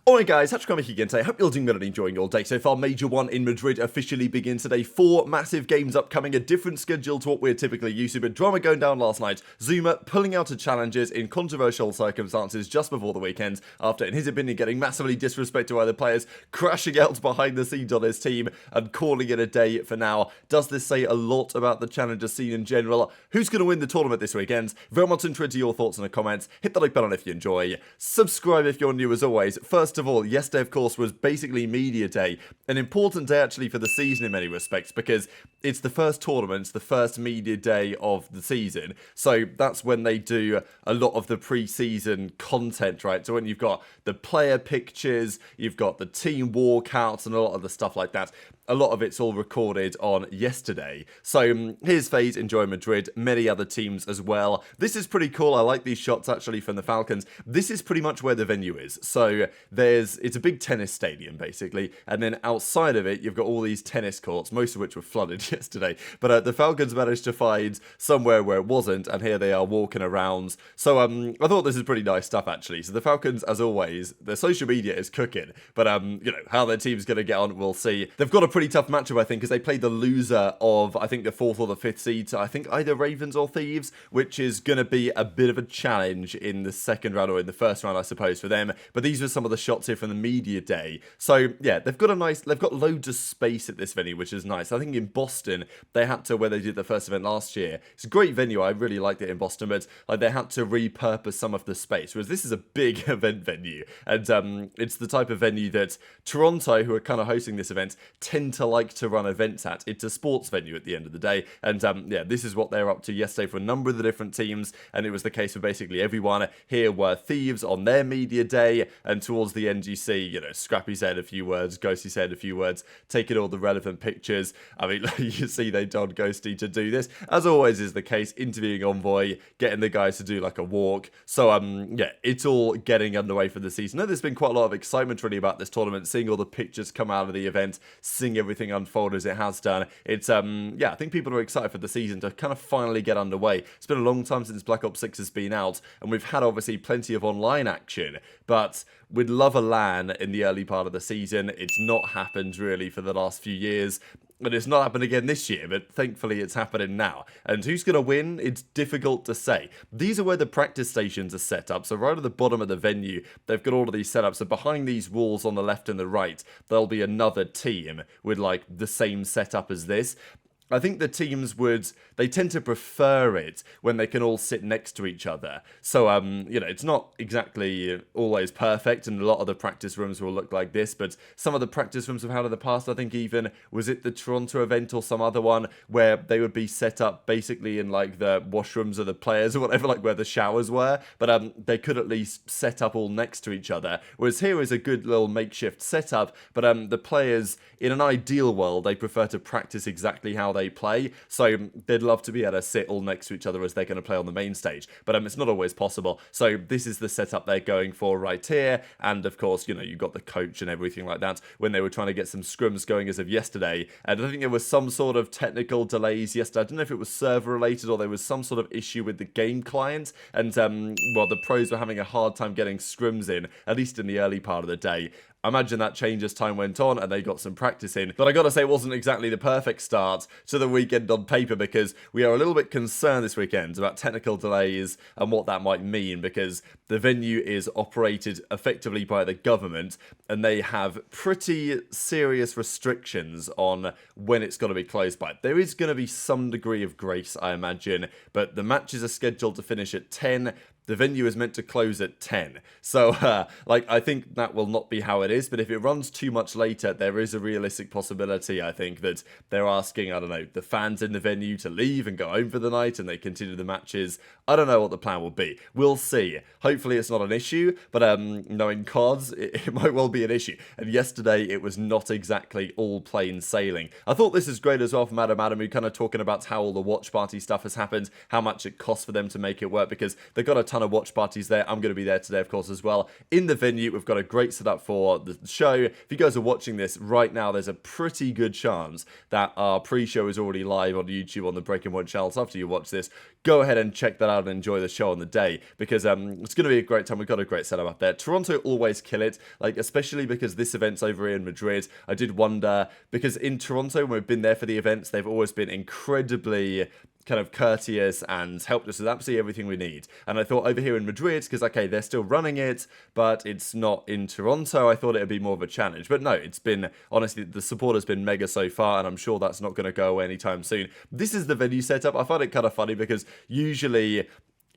Alright guys, Hatchcramming again today. Hope you're doing good and enjoying your day so far. Major 1 in Madrid officially begins today. 4 massive games upcoming, a different schedule to what we're typically used to, but drama going down last night. ZooMaa pulling out of challenges in controversial circumstances just before the weekend, after, in his opinion, getting massively disrespected by the players, crashing out behind the scenes on his team, and calling it a day for now. Does this say a lot about the challenger scene in general? Who's going to win the tournament this weekend? Very much interested in your thoughts in the comments. Hit the like button if you enjoy. Subscribe if you're new as always. First of all, yesterday of course was basically media day, an important day actually for the season in many respects because it's the first tournament, it's the first media day of the season, so that's when they do a lot of the pre-season content, right? So when you've got the player pictures, you've got the team walkouts and a lot of the stuff like that. A lot of it's all recorded on yesterday. So here's FaZe, Enjoy Madrid, many other teams as well. This is pretty cool. I like these shots actually from the Falcons. This is pretty much where the venue is. So it's a big tennis stadium basically, and then outside of it you've got all these tennis courts, most of which were flooded yesterday. But the Falcons managed to find somewhere where it wasn't, and here they are walking around. So I thought this is pretty nice stuff actually. So the Falcons, as always, their social media is cooking, but you know how their team's going to get on, we'll see. They've got a pretty tough matchup, I think, because they play the loser of, I think, the 4th or the 5th seed, so I think either Ravens or Thieves, which is going to be a bit of a challenge in the second round, or in the first round, I suppose, for them. But these were some of the shots here from the media day. So, yeah, they've got loads of space at this venue, which is nice. I think in Boston, they had to, where they did the first event last year, it's a great venue, I really liked it in Boston, but like they had to repurpose some of the space, whereas this is a big event venue, and it's the type of venue that Toronto, who are kind of hosting this event, tend to like to run events at. It's a sports venue at the end of the day, and yeah, this is what they were up to yesterday for a number of the different teams, and it was the case for basically everyone. Here were Thieves on their media day, and towards the end you see, you know, Scrappy said a few words, Ghosty said a few words, taking all the relevant pictures. I mean, you see they told Ghosty to do this, as always is the case, interviewing Envoy, getting the guys to do like a walk. So yeah, it's all getting underway for the season. I know there's been quite a lot of excitement really about this tournament, seeing all the pictures come out of the event, seeing everything unfold as it has done. It's yeah, I think people are excited for the season to kind of finally get underway. It's been a long time since Black Ops 6 has been out, and we've had obviously plenty of online action, but we'd love a LAN in the early part of the season. It's not happened really for the last few years, and it's not happened again this year, but thankfully it's happening now. And who's going to win? It's difficult to say. These are where the practice stations are set up. So right at the bottom of the venue, they've got all of these set up. So behind these walls on the left and the right, there'll be another team with like the same setup as this. I think the teams they tend to prefer it when they can all sit next to each other. So, you know, it's not exactly always perfect, and a lot of the practice rooms will look like this, but some of the practice rooms we've had in the past, I think even, was it the Toronto event or some other one, where they would be set up basically in like the washrooms of the players or whatever, like where the showers were, but they could at least set up all next to each other, whereas here is a good little makeshift setup, but the players, in an ideal world, they prefer to practice exactly how they play, so they'd love to be able to sit all next to each other as they're going to play on the main stage, but it's not always possible. So this is the setup they're going for right here, and of course, you know, you've got the coach and everything like that when they were trying to get some scrims going as of yesterday, and I think there was some sort of technical delays yesterday. I don't know if it was server related or there was some sort of issue with the game client, and well, the pros were having a hard time getting scrims in, at least in the early part of the day. I imagine that changed as time went on and they got some practice in. But I gotta say, it wasn't exactly the perfect start to the weekend on paper, because we are a little bit concerned this weekend about technical delays and what that might mean, because the venue is operated effectively by the government and they have pretty serious restrictions on when it's going to be closed by. There is going to be some degree of grace, I imagine, but the matches are scheduled to finish at 10. The venue is meant to close at 10. So, like, I think that will not be how it is. But if it runs too much later, there is a realistic possibility, I think, that they're asking, I don't know, the fans in the venue to leave and go home for the night and they continue the matches. I don't know what the plan will be. We'll see. Hopefully it's not an issue, but knowing CODs, it might well be an issue. And yesterday, it was not exactly all plain sailing. I thought this is great as well from aBeZy, kind of talking about how all the watch party stuff has happened, how much it costs for them to make it work, because they've got a ton of watch parties there. I'm going to be there today, of course, as well. In the venue, we've got a great setup for the show. If you guys are watching this right now, there's a pretty good chance that our pre-show is already live on YouTube on the Breaking Point channel. So after you watch this, go ahead and check that out and enjoy the show on the day, because it's going to be a great time. We've got a great setup up there. Toronto always kill it, like especially because this event's over here in Madrid. I did wonder, because in Toronto, when we've been there for the events, they've always been incredibly kind of courteous and helped us with absolutely everything we need. And I thought over here in Madrid, because okay, they're still running it, but it's not in Toronto, I thought it would be more of a challenge. But no, it's been, honestly, the support has been mega so far, and I'm sure that's not going to go away anytime soon. This is the venue setup. I find it kind of funny because usually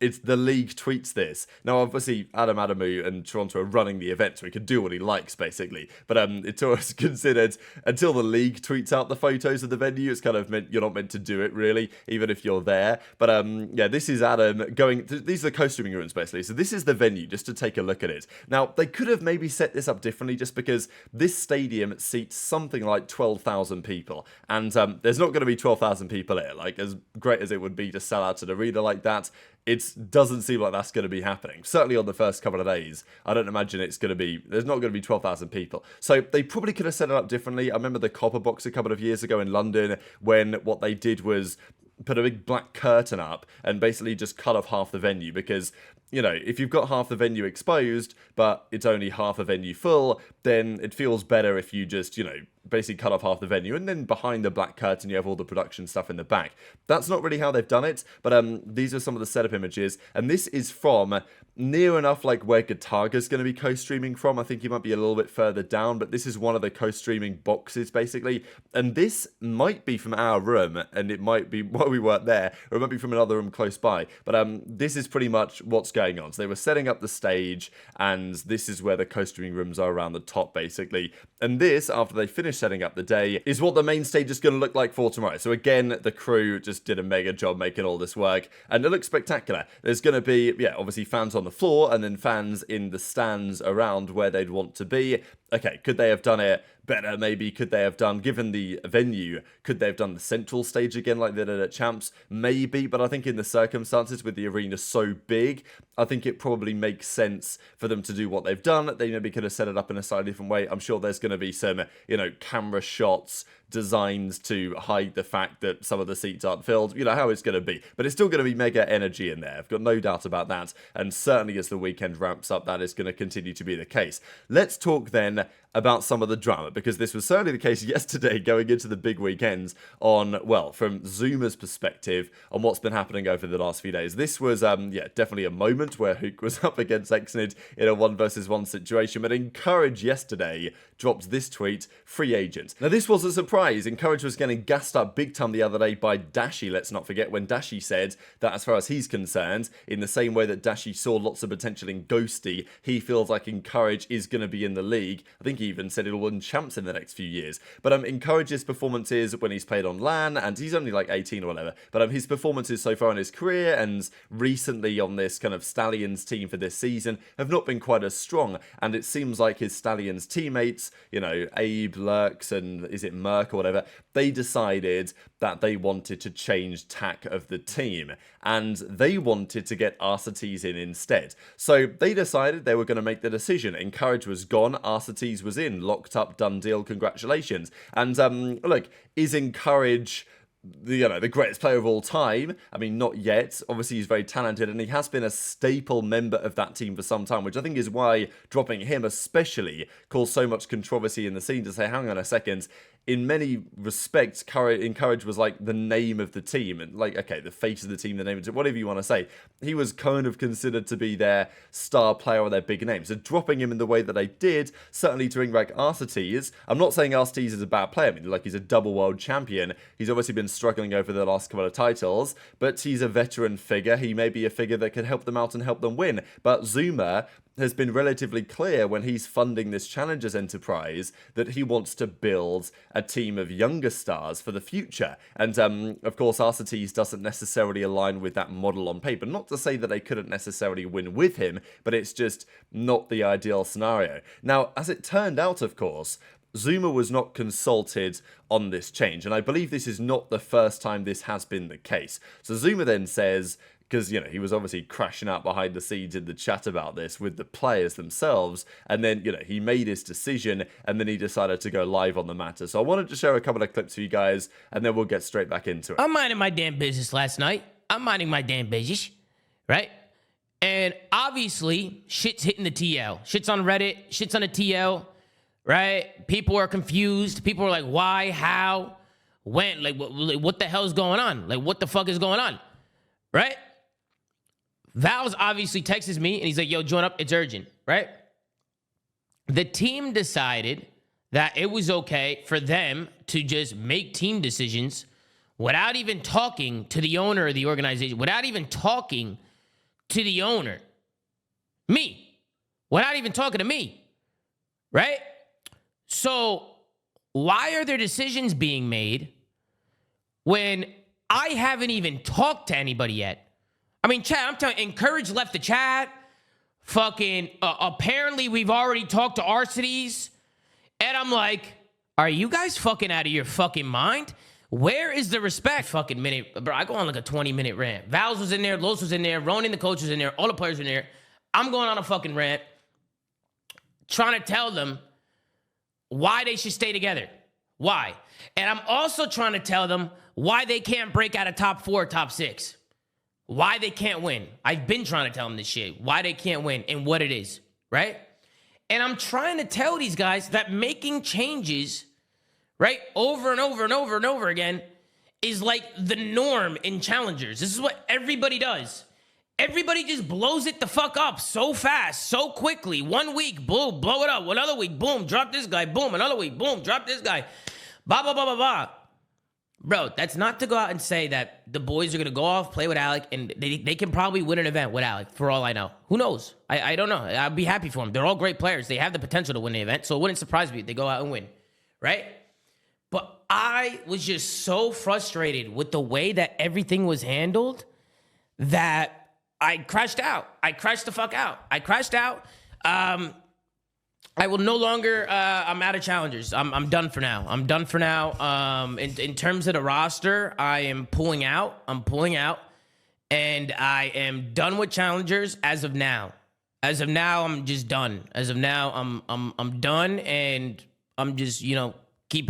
it's the league tweets this. Now, obviously, Adamu and Toronto are running the event, so he can do what he likes, basically. But it's always considered, until the league tweets out the photos of the venue, it's kind of meant, you're not meant to do it, really, even if you're there. But yeah, this is Adam going, these are the co-streaming rooms, basically. So this is the venue, just to take a look at it. Now, they could have maybe set this up differently, just because this stadium seats something like 12,000 people. And there's not going to be 12,000 people here. Like, as great as it would be to sell out an arena like that, it doesn't seem like that's going to be happening. Certainly on the first couple of days, I don't imagine it's going to be, there's not going to be 12,000 people. So they probably could have set it up differently. I remember the Copper Box a couple of years ago in London, when what they did was put a big black curtain up and basically just cut off half the venue, because, you know, if you've got half the venue exposed, but it's only half a venue full, then it feels better if you just, you know, basically cut off half the venue, and then behind the black curtain you have all the production stuff in the back. That's not really how they've done it, but these are some of the setup images, and this is from near enough like where Gutaga's going to be co-streaming from. I think he might be a little bit further down, but this is one of the co-streaming boxes, basically, and this might be from our room, and it might be while we weren't there, or it might be from another room close by, but this is pretty much what's going on. So they were setting up the stage, and this is where the co-streaming rooms are around the top, basically, and this, after they finish setting up the day, is what the main stage is going to look like for tomorrow. So again, the crew just did a mega job making all this work, and it looks spectacular. There's going to be, yeah, obviously fans on the floor, and then fans in the stands around where they'd want to be. Okay, could they have done it better? Maybe. Could they have done, given the venue, could they have done the central stage again like they did at Champs? Maybe, but I think in the circumstances with the arena so big, I think it probably makes sense for them to do what they've done. They maybe could have set it up in a slightly different way. I'm sure there's going to be some, you know, camera shots designed to hide the fact that some of the seats aren't filled. You know how it's going to be, but it's still going to be mega energy in there. I've got no doubt about that, and certainly as the weekend ramps up, that is going to continue to be the case. Let's talk then about some of the drama, because this was certainly the case yesterday going into the big weekends on, well, from ZooMaa's perspective on what's been happening over the last few days. This was, yeah, definitely a moment where Huke was up against Xnid in a 1v1 situation, but Encourage yesterday dropped this tweet, free agent. Now this was a surprise. Encourage was getting gassed up big time the other day by Dashy, let's not forget, when Dashy said that as far as he's concerned, in the same way that Dashy saw lots of potential in Ghosty, he feels like Encourage is going to be in the league. I think he even said it'll win champs in the next few years. But Encourage's performances when he's played on LAN, and he's only like 18 or whatever, but his performances so far in his career and recently on this kind of Stallions team for this season have not been quite as strong, and it seems like his Stallions teammates, you know, Abe, Lurks, and is it Merc or whatever, they decided that they wanted to change tack of the team, and they wanted to get Arcetes in instead. So they decided they were going to make the decision. Encourage was gone, Arcetes was in, locked up, done deal, congratulations. And look, is Encourage the greatest player of all time? I mean, not yet. Obviously, he's very talented, and he has been a staple member of that team for some time, which I think is why dropping him especially caused so much controversy in the scene, to say, hang on a second, in many respects, Encourage was like the name of the team, and like, okay, the face of the team, the name of the team, whatever you want to say. He was kind of considered to be their star player or their big name. So dropping him in the way that they did, certainly to bring back Arcetes, I'm not saying Arcetes is a bad player. I mean, like, he's a double world champion. He's obviously been struggling over the last couple of titles, but he's a veteran figure. He may be a figure that can help them out and help them win. But ZooMaa has been relatively clear when he's funding this Challengers enterprise that he wants to build a team of younger stars for the future. And of course, Arcetes doesn't necessarily align with that model on paper. Not to say that they couldn't necessarily win with him, but it's just not the ideal scenario. Now, as it turned out, of course, ZooMaa was not consulted on this change, and I believe this is not the first time this has been the case. So ZooMaa then says, because, you know, he was obviously crashing out behind the scenes in the chat about this with the players themselves, and then, you know, he made his decision, and then he decided to go live on the matter. So I wanted to share a couple of clips for you guys, and then we'll get straight back into it. I'm minding my damn business last night. I'm minding my damn business, right? And obviously, shit's hitting the TL. Shit's on Reddit, shit's on the TL, right? People are confused. People are like, why, how, when? Like, what the hell's going on? Like, what the fuck is going on, right? Val's obviously texts me, and he's like, yo, join up, it's urgent, right? The team decided that it was okay for them to just make team decisions without even talking to the owner of the organization, without even talking to the owner. Me. Without even talking to me, right? So why are there decisions being made when I haven't even talked to anybody yet? I mean, chat, I'm telling you, Encourage left the chat. Fucking, apparently we've already talked to Arcities. And I'm like, are you guys fucking out of your fucking mind? Where is the respect? Fucking minute. Bro, I go on like a 20-minute rant. Vals was in there, Los was in there, Ronan the coach was in there, all the players were in there. I'm going on a fucking rant, trying to tell them why they should stay together. Why? And I'm also trying to tell them why they can't break out of top 4, top 6. Why they can't win. I've been trying to tell them this shit. Why they can't win and what it is, right? And I'm trying to tell these guys that making changes, right, over and over and over and over again is like the norm in challengers. This is what everybody does. Everybody just blows it the fuck up so fast, so quickly. 1 week, boom, blow it up. Another week, boom, drop this guy. Boom, another week, boom, drop this guy. Blah, blah, blah, blah, blah. Bro, that's not to go out and say that the boys are going to go off, play with Alec, and they can probably win an event with Alec, for all I know. Who knows? I don't know. I'd be happy for them. They're all great players. They have the potential to win the event, so it wouldn't surprise me if they go out and win, right? But I was just so frustrated with the way that everything was handled that I crashed out. I crashed the fuck out. I crashed out. I will no longer, I'm out of challengers. I'm done for now. I'm done for now. In terms of the roster, I am pulling out. I'm pulling out. And I am done with challengers as of now. As of now, I'm just done. As of now, I'm done, and I'm just, you know,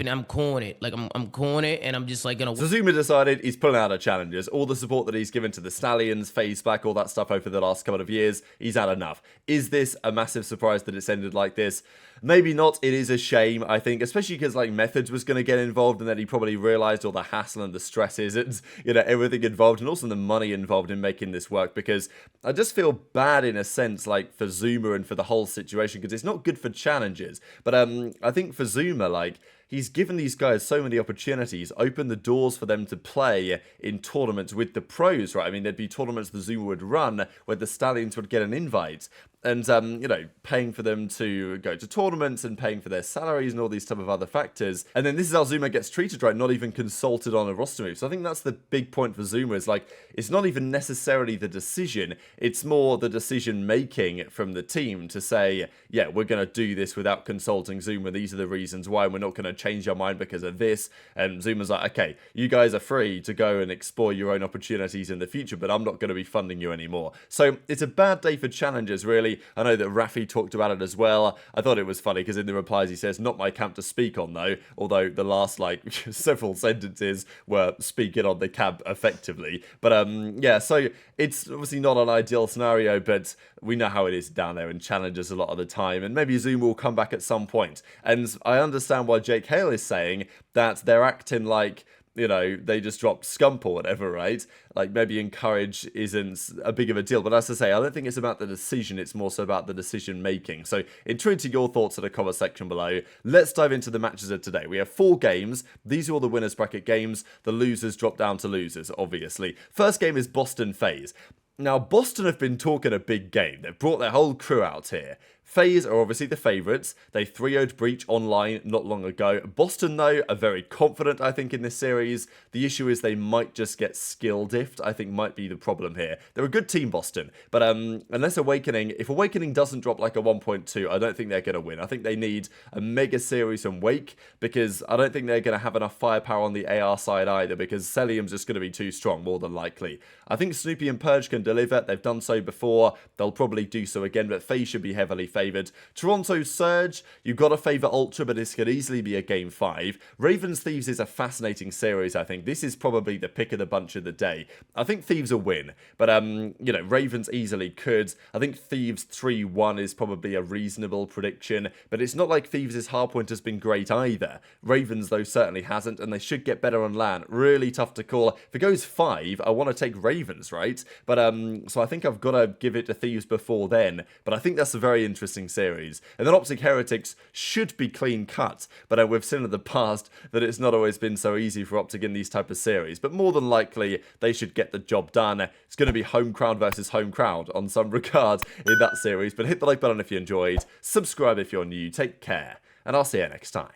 I'm calling it. Like, I'm calling it, and I'm just like gonna. So ZooMaa decided he's pulling out of challenges. All the support that he's given to the Stallions, FaZe back, all that stuff over the last couple of years, he's had enough. Is this a massive surprise that it's ended like this? Maybe not. It is a shame, I think, especially because like Methods was going to get involved, and then he probably realized all the hassle and the stresses and, you know, everything involved, and also the money involved in making this work, because I just feel bad in a sense, like, for ZooMaa and for the whole situation, because it's not good for challenges. But I think for ZooMaa, like, he's given these guys so many opportunities, opened the doors for them to play in tournaments with the pros, right? I mean, there'd be tournaments the ZooMaa would run where the Stallions would get an invite. And, you know, paying for them to go to tournaments and paying for their salaries and all these type of other factors. And then this is how ZooMaa gets treated, right? Not even consulted on a roster move. So I think that's the big point for ZooMaa, is like, it's not even necessarily the decision. It's more the decision making from the team to say, yeah, we're going to do this without consulting ZooMaa. These are the reasons why. We're not going to change our mind because of this. And ZooMaa's like, okay, you guys are free to go and explore your own opportunities in the future, but I'm not going to be funding you anymore. So it's a bad day for challengers, really. I know that Rafi talked about it as well. I thought it was funny because in the replies he says, not my camp to speak on though, although the last like several sentences were speaking on the camp effectively. But yeah, so it's obviously not an ideal scenario, but we know how it is down there in challenges a lot of the time, and maybe ZooMaa will come back at some point. And I understand why Jake Hale is saying that they're acting like, you know, they just dropped Scump or whatever, right? Like, maybe Encourage isn't a big of a deal. But as I say, I don't think it's about the decision. It's more so about the decision making. So, intrigued to your thoughts in the comment section below. Let's dive into the matches of today. We have 4 games. These are all the winners bracket games. The losers drop down to losers, obviously. First game is Boston FaZe. Now, Boston have been talking a big game. They've brought their whole crew out here. FaZe are obviously the favourites. They 3-0'd Breach online not long ago. Boston, though, are very confident, I think, in this series. The issue is they might just get skill diffed, I think might be the problem here. They're a good team, Boston, but unless Awakening, if Awakening doesn't drop like a 1.2, I don't think they're going to win. I think they need a mega series from Wake, because I don't think they're going to have enough firepower on the AR side either, because Cellium's just going to be too strong, more than likely. I think Snoopy and Purge can deliver. They've done so before. They'll probably do so again, but FaZe should be heavily favoured. Toronto Surge, you've got to favour Ultra, but this could easily be a Game 5. Ravens Thieves is a fascinating series, I think. This is probably the pick of the bunch of the day. I think Thieves will win, but, you know, Ravens easily could. I think Thieves 3-1 is probably a reasonable prediction, but it's not like Thieves' hardpoint has been great either. Ravens, though, certainly hasn't, and they should get better on LAN. Really tough to call. If it goes 5, I want to take Ravens, right? But, so I think I've got to give it to Thieves before then, but I think that's a very interesting series. And then OpTic Heretics should be clean cut, but we've seen in the past that it's not always been so easy for OpTic in these type of series, but more than likely they should get the job done. It's going to be home crowd versus home crowd on some regard in that series, but hit the like button if you enjoyed, subscribe if you're new, take care, and I'll see you next time.